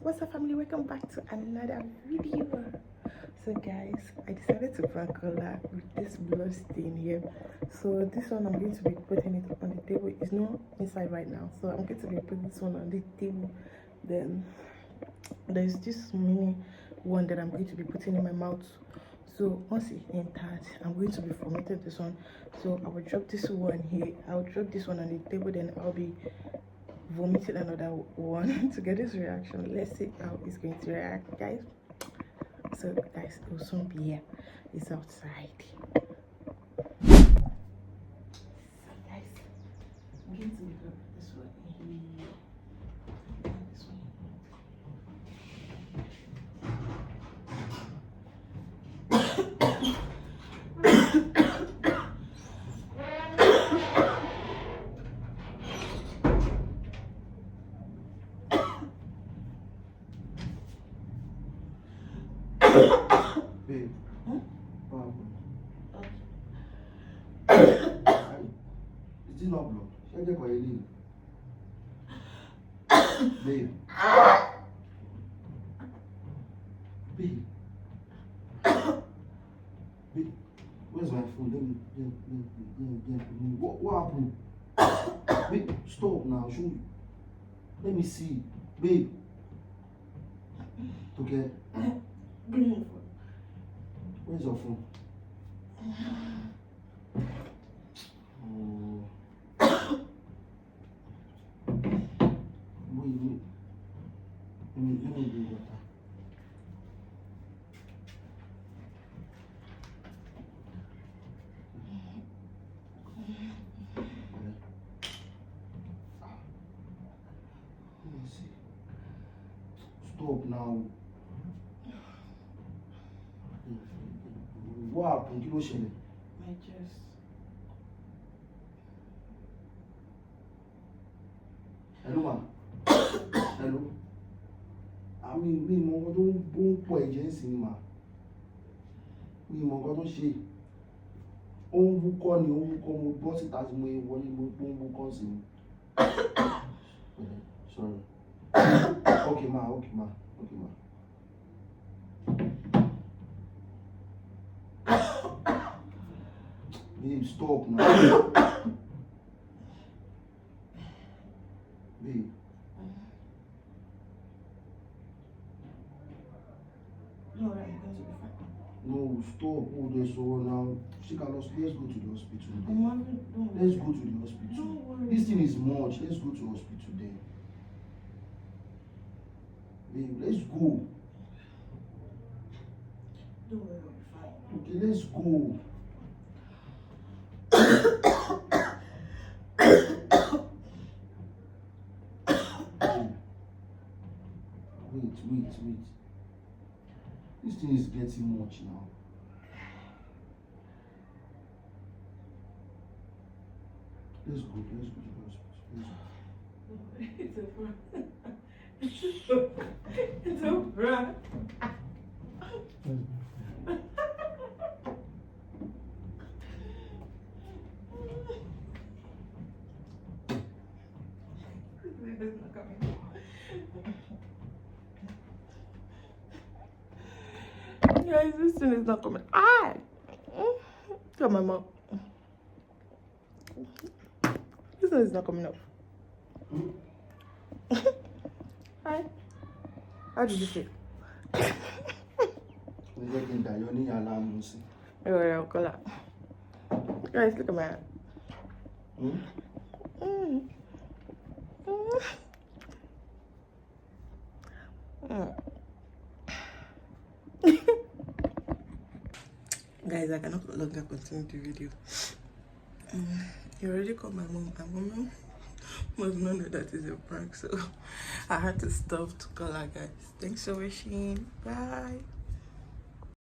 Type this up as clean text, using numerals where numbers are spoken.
What's up, family? Welcome back to another video. So guys, I decided to prank Ola with this blood stain here. So this one, I'm going to be putting it on the table. It's not inside right now, so I'm going to be putting this one on the table. Then there's this mini one that I'm going to be putting in my mouth. So once it enters, I'm going to be formatting this one. So I will drop this one here, I'll drop this one on the table, then I'll be vomiting another one to get this reaction. Let's see how it's going to react, guys. So guys, it will soon be here. It's outside. So guys, I'm going to drop this one here. This one. Babe. Hmm? Is it not blood? Check it for your knee. Babe. Babe. Babe. Where's my phone? Let me. What happened? Babe, stop now. Show me. Let me see. Babe. Okay. Give me your phone. Where's your phone? Oh. Wait. Let me do water. Let me see. Stop now. What happened? Kí ló ṣẹlẹ̀? My chest. Hello, ma. Hello. Mi mọ nǹkan tó ń pọ̀ ẹ̀jẹ̀ ń sìn ni, ma. Mi mọ nǹkan tó ṣe. Ó ń wúkọ́ ni, mo bọ́ síta tí mo wọlé mo ń wúkọ́ sí ni. Sorry. Okay, ma. Babe, stop now. Babe. No, I'm going to be fine. No, stop. Oh, there's so now. Let's go to the hospital. Let's go to the hospital. Don't worry. This thing is much. Let's go to hospital then. Babe, let's go. Don't worry, I'll be fine. Okay, let's go. Wait. This thing is getting much now. Let's go to the hospital. Let's go. It's a prank. It's not coming. Guys, this thing is not coming. Come on, mom. This thing is not coming up. Hi. How did you feel? Yeah, color. Guys, look at my hand. Guys, I cannot longer continue the video. You already called my mom. My mom must not know that is a prank, so I had to stop to call her, guys. Thanks for watching. Bye.